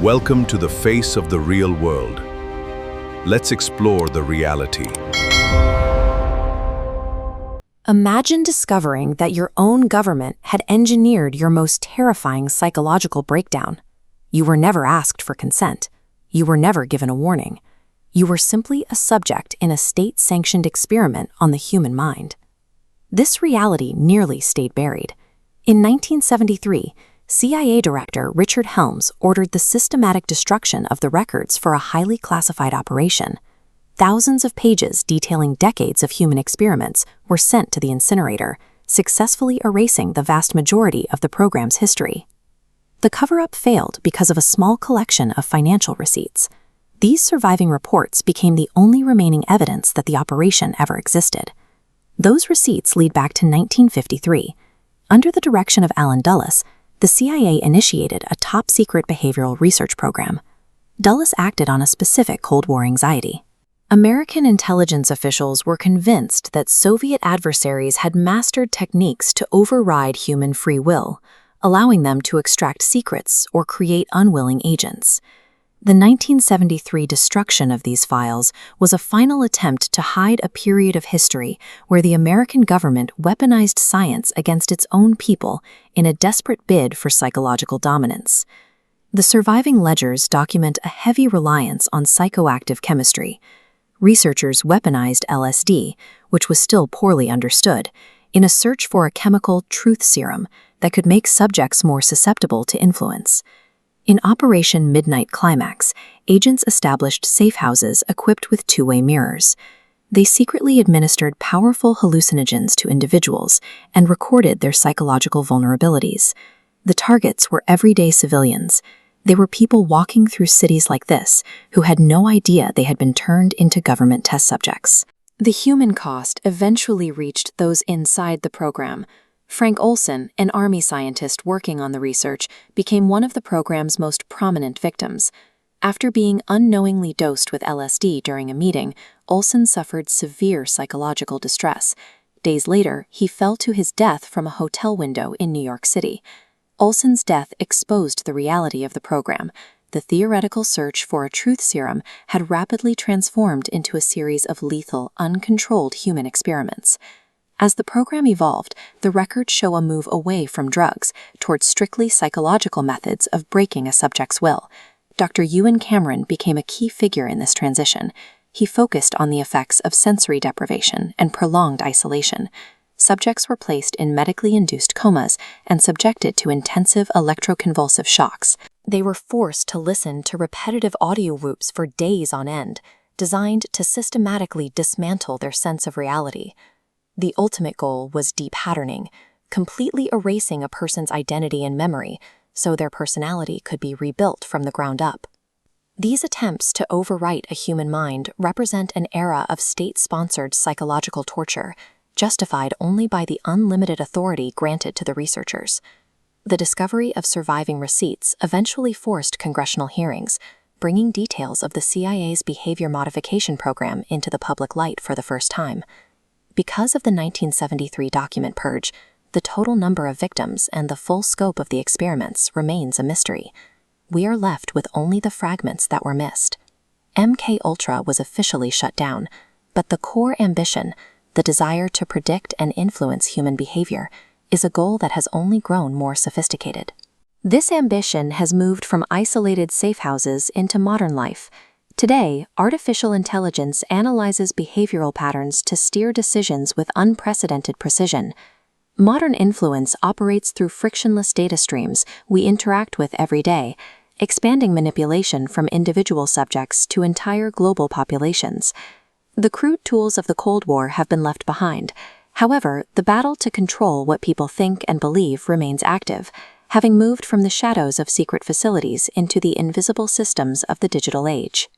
Welcome to the face of the real world. Let's explore the reality. Imagine discovering that your own government had engineered your most terrifying psychological breakdown. You were never asked for consent. You were never given a warning. You were simply a subject in a state-sanctioned experiment on the human mind. This reality nearly stayed buried. In 1973, CIA Director Richard Helms ordered the systematic destruction of the records for a highly classified operation. Thousands of pages detailing decades of human experiments were sent to the incinerator, successfully erasing the vast majority of the program's history. The cover-up failed because of a small collection of financial receipts. These surviving reports became the only remaining evidence that the operation ever existed. Those receipts lead back to 1953. Under the direction of Allen Dulles, the CIA initiated a top-secret behavioral research program. Dulles acted on a specific Cold War anxiety. American intelligence officials were convinced that Soviet adversaries had mastered techniques to override human free will, allowing them to extract secrets or create unwilling agents. The 1973 destruction of these files was a final attempt to hide a period of history where the American government weaponized science against its own people in a desperate bid for psychological dominance. The surviving ledgers document a heavy reliance on psychoactive chemistry. Researchers weaponized LSD, which was still poorly understood, in a search for a chemical truth serum that could make subjects more susceptible to influence. In Operation Midnight Climax, agents established safe houses equipped with two-way mirrors. They secretly administered powerful hallucinogens to individuals and recorded their psychological vulnerabilities. The targets were everyday civilians. They were people walking through cities like this who had no idea they had been turned into government test subjects. The human cost eventually reached those inside the program. Frank Olson, an Army scientist working on the research, became one of the program's most prominent victims. After being unknowingly dosed with LSD during a meeting, Olson suffered severe psychological distress. Days later, he fell to his death from a hotel window in New York City. Olson's death exposed the reality of the program. The theoretical search for a truth serum had rapidly transformed into a series of lethal, uncontrolled human experiments. As the program evolved, the records show a move away from drugs towards strictly psychological methods of breaking a subject's will. Dr. Ewan Cameron became a key figure in this transition. He focused on the effects of sensory deprivation and prolonged isolation. Subjects were placed in medically induced comas and subjected to intensive electroconvulsive shocks. They were forced to listen to repetitive audio loops for days on end, designed to systematically dismantle their sense of reality. The ultimate goal was de-patterning, completely erasing a person's identity and memory so their personality could be rebuilt from the ground up. These attempts to overwrite a human mind represent an era of state-sponsored psychological torture, justified only by the unlimited authority granted to the researchers. The discovery of surviving receipts eventually forced congressional hearings, bringing details of the CIA's behavior modification program into the public light for the first time. Because of the 1973 document purge, the total number of victims and the full scope of the experiments remains a mystery. We are left with only the fragments that were missed. MKUltra was officially shut down, but the core ambition, the desire to predict and influence human behavior, is a goal that has only grown more sophisticated. This ambition has moved from isolated safe houses into modern life. Today, artificial intelligence analyzes behavioral patterns to steer decisions with unprecedented precision. Modern influence operates through frictionless data streams we interact with every day, expanding manipulation from individual subjects to entire global populations. The crude tools of the Cold War have been left behind. However, the battle to control what people think and believe remains active, having moved from the shadows of secret facilities into the invisible systems of the digital age.